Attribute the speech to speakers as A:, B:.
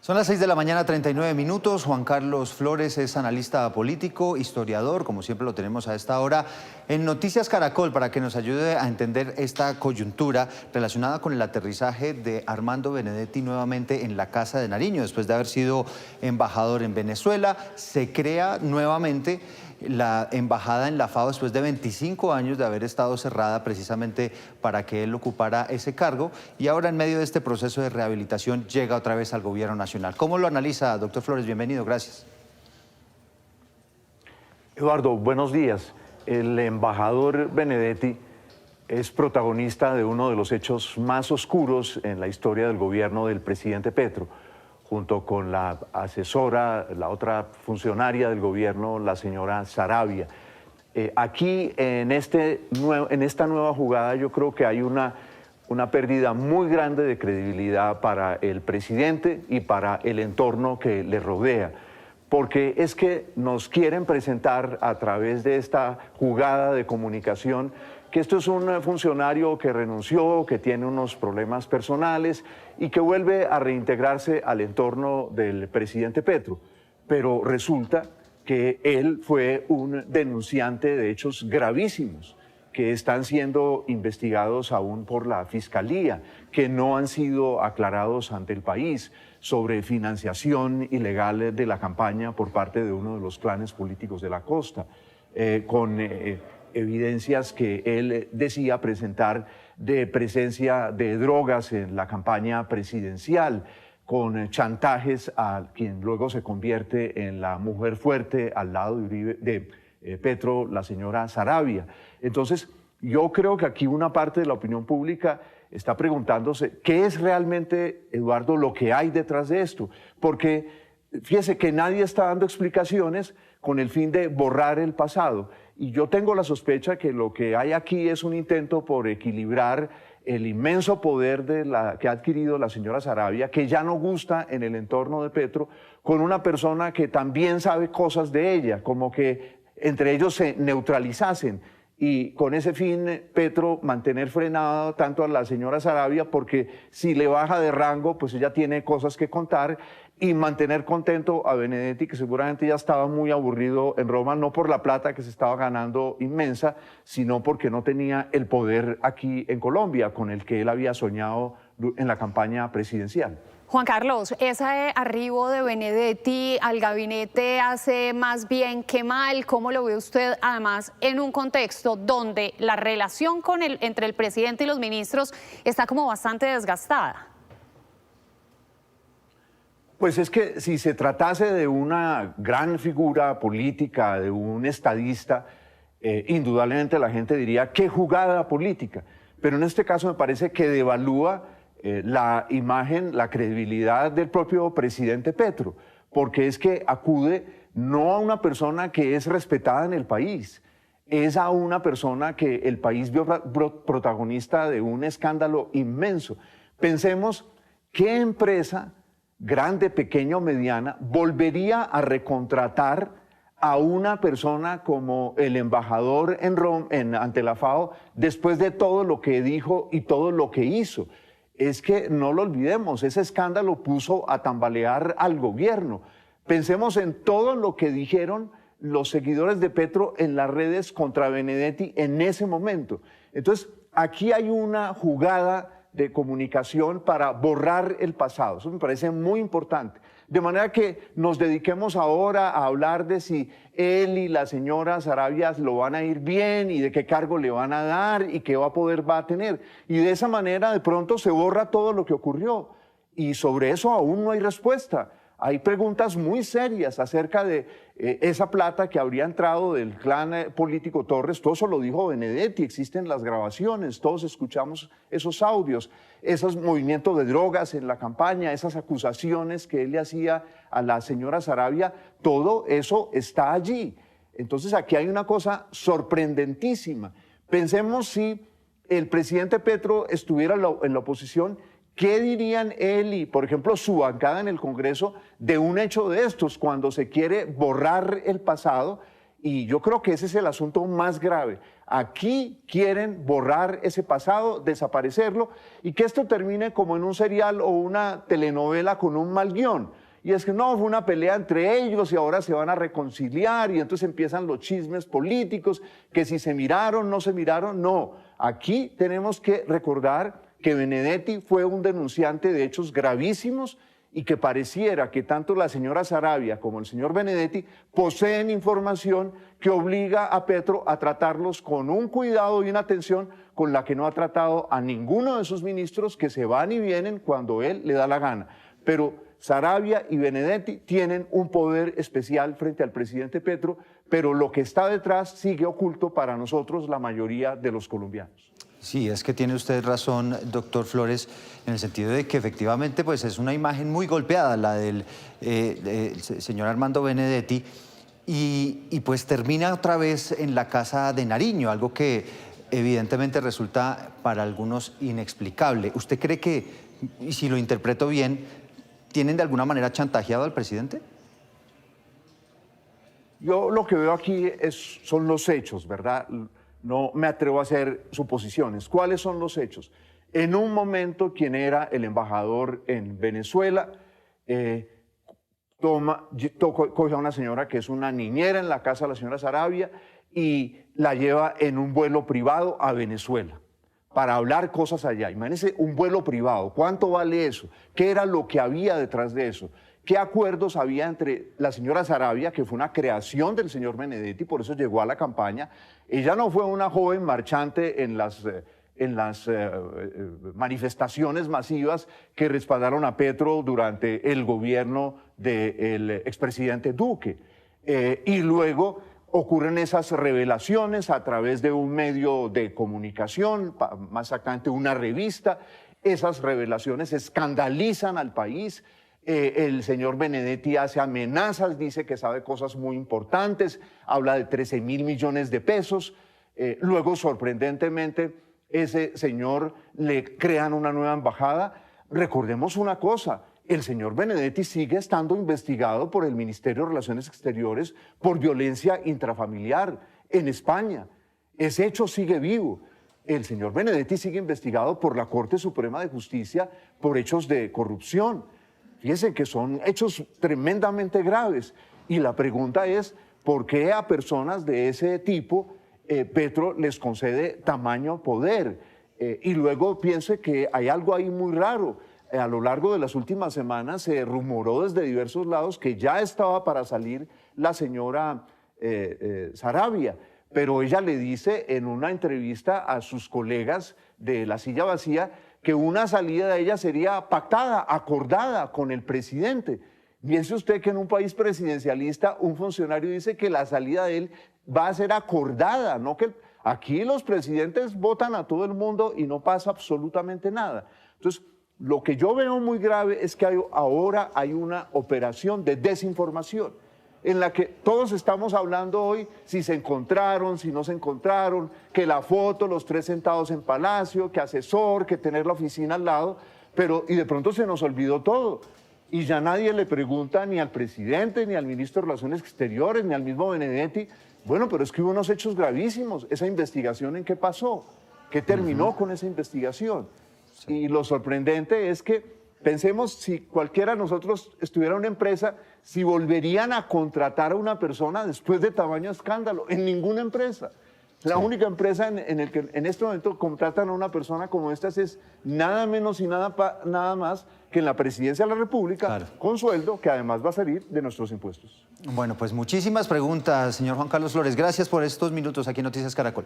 A: Son las 6 de la mañana, 39 minutos. Juan Carlos Flores es analista político, historiador, como siempre lo tenemos a esta hora, en Noticias Caracol, para que nos ayude a entender esta coyuntura relacionada con el aterrizaje de Armando Benedetti nuevamente en la Casa de Nariño. Después de haber sido embajador en Venezuela, se crea nuevamente la embajada en la FAO después de 25 años de haber estado cerrada precisamente para que él ocupara ese cargo, y ahora en medio de este proceso de rehabilitación llega otra vez al gobierno nacional. ¿Cómo lo analiza, doctor Flores? Bienvenido, gracias.
B: Eduardo, buenos días. El embajador Benedetti es protagonista de uno de los hechos más oscuros en la historia del gobierno del presidente Petro, junto con la asesora, la otra funcionaria del gobierno, la señora Saravia. Aquí, en esta nueva jugada, yo creo que hay una pérdida muy grande de credibilidad para el presidente y para el entorno que le rodea, porque es que nos quieren presentar a través de esta jugada de comunicación que esto es un funcionario que renunció, que tiene unos problemas personales y que vuelve a reintegrarse al entorno del presidente Petro. Pero resulta que él fue un denunciante de hechos gravísimos que están siendo investigados aún por la Fiscalía, que no han sido aclarados ante el país, sobre financiación ilegal de la campaña por parte de uno de los clanes políticos de la costa, con evidencias que él decía presentar de presencia de drogas en la campaña presidencial, con chantajes a quien luego se convierte en la mujer fuerte al lado de Petro, la señora Saravia. Entonces, yo creo que aquí una parte de la opinión pública está preguntándose qué es realmente, Eduardo, lo que hay detrás de esto, porque fíjese que nadie está dando explicaciones con el fin de borrar el pasado. Y yo tengo la sospecha que lo que hay aquí es un intento por equilibrar el inmenso poder que ha adquirido la señora Saravia, que ya no gusta en el entorno de Petro, con una persona que también sabe cosas de ella, como que entre ellos se neutralizasen. Y con ese fin, Petro mantener frenado tanto a la señora Saravia, porque si le baja de rango, pues ella tiene cosas que contar, y mantener contento a Benedetti, que seguramente ya estaba muy aburrido en Roma, no por la plata que se estaba ganando inmensa, sino porque no tenía el poder aquí en Colombia, con el que él había soñado en la campaña presidencial.
C: Juan Carlos, ese arribo de Benedetti al gabinete hace más bien que mal. ¿Cómo lo ve usted, además, en un contexto donde la relación entre el presidente y los ministros está como bastante desgastada?
B: Pues es que si se tratase de una gran figura política, de un estadista, indudablemente la gente diría, ¡qué jugada política! Pero en este caso me parece que devalúa la imagen, la credibilidad del propio presidente Petro, porque es que acude no a una persona que es respetada en el país, es a una persona que el país vio protagonista de un escándalo inmenso. Pensemos, ¿qué empresa, grande, pequeña o mediana, volvería a recontratar a una persona como el embajador en Roma, ante la FAO, después de todo lo que dijo y todo lo que hizo? Es que no lo olvidemos, ese escándalo puso a tambalear al gobierno. Pensemos en todo lo que dijeron los seguidores de Petro en las redes contra Benedetti en ese momento. Entonces, aquí hay una jugada de comunicación para borrar el pasado. Eso me parece muy importante. De manera que nos dediquemos ahora a hablar de si él y la señora Saravia lo van a ir bien y de qué cargo le van a dar y qué poder va a tener. Y de esa manera de pronto se borra todo lo que ocurrió. Y sobre eso aún no hay respuesta. Hay preguntas muy serias acerca de esa plata que habría entrado del clan político Torres. Todo eso lo dijo Benedetti, existen las grabaciones, todos escuchamos esos audios, esos movimientos de drogas en la campaña, esas acusaciones que él le hacía a la señora Saravia, todo eso está allí. Entonces aquí hay una cosa sorprendentísima. Pensemos si el presidente Petro estuviera en la oposición, ¿qué dirían él y, por ejemplo, su bancada en el Congreso de un hecho de estos cuando se quiere borrar el pasado? Y yo creo que ese es el asunto más grave. Aquí quieren borrar ese pasado, desaparecerlo, y que esto termine como en un serial o una telenovela con un mal guión. Y es que no, fue una pelea entre ellos y ahora se van a reconciliar y entonces empiezan los chismes políticos, que si se miraron, no se miraron. No, aquí tenemos que recordar que Benedetti fue un denunciante de hechos gravísimos y que pareciera que tanto la señora Saravia como el señor Benedetti poseen información que obliga a Petro a tratarlos con un cuidado y una atención con la que no ha tratado a ninguno de sus ministros, que se van y vienen cuando él le da la gana. Pero Saravia y Benedetti tienen un poder especial frente al presidente Petro, pero lo que está detrás sigue oculto para nosotros, la mayoría de los colombianos.
A: Sí, es que tiene usted razón, doctor Flores, en el sentido de que efectivamente pues, es una imagen muy golpeada la del señor Armando Benedetti y pues termina otra vez en la casa de Nariño, algo que evidentemente resulta para algunos inexplicable. ¿Usted cree que, y si lo interpreto bien, tienen de alguna manera chantajeado al presidente?
B: Yo lo que veo aquí son los hechos, ¿verdad? No me atrevo a hacer suposiciones. ¿Cuáles son los hechos? En un momento, quien era el embajador en Venezuela coge a una señora que es una niñera en la casa de la señora Saravia y la lleva en un vuelo privado a Venezuela para hablar cosas allá. Imagínense un vuelo privado. ¿Cuánto vale eso? ¿Qué era lo que había detrás de eso? ¿Qué acuerdos había entre la señora Saravia, que fue una creación del señor Benedetti, por eso llegó a la campaña? Ella no fue una joven marchante en las manifestaciones masivas que respaldaron a Petro durante el gobierno del expresidente Duque. Y luego ocurren esas revelaciones a través de un medio de comunicación, más exactamente una revista. Esas revelaciones escandalizan al país. El señor Benedetti hace amenazas, dice que sabe cosas muy importantes, habla de 13.000 millones de pesos. Luego, sorprendentemente, ese señor le crean una nueva embajada. Recordemos una cosa, el señor Benedetti sigue estando investigado por el Ministerio de Relaciones Exteriores por violencia intrafamiliar en España. Ese hecho sigue vivo. El señor Benedetti sigue investigado por la Corte Suprema de Justicia por hechos de corrupción. Fíjense que son hechos tremendamente graves. Y la pregunta es, ¿por qué a personas de ese tipo Petro les concede tamaño poder? Y luego piense que hay algo ahí muy raro. A lo largo de las últimas semanas se rumoró desde diversos lados que ya estaba para salir la señora Saravia, pero ella le dice en una entrevista a sus colegas de La Silla Vacía que una salida de ella sería pactada, acordada con el presidente. Piense usted que en un país presidencialista un funcionario dice que la salida de él va a ser acordada, no que aquí los presidentes votan a todo el mundo y no pasa absolutamente nada. Entonces, lo que yo veo muy grave es que ahora hay una operación de desinformación en la que todos estamos hablando hoy si se encontraron, si no se encontraron, que la foto, los tres sentados en Palacio, que asesor, que tener la oficina al lado, y de pronto se nos olvidó todo. Y ya nadie le pregunta ni al presidente, ni al ministro de Relaciones Exteriores, ni al mismo Benedetti, bueno, pero es que hubo unos hechos gravísimos, esa investigación ¿en qué pasó? ¿Qué terminó con esa investigación? Sí. Y lo sorprendente es que pensemos si cualquiera de nosotros estuviera en una empresa, si volverían a contratar a una persona después de tamaño escándalo. En ninguna empresa. La única empresa en la que en este momento contratan a una persona como esta es nada menos y nada más que en la presidencia de la República, claro, con sueldo que además va a salir de nuestros impuestos.
A: Bueno, pues muchísimas preguntas, señor Juan Carlos Flores. Gracias por estos minutos aquí en Noticias Caracol.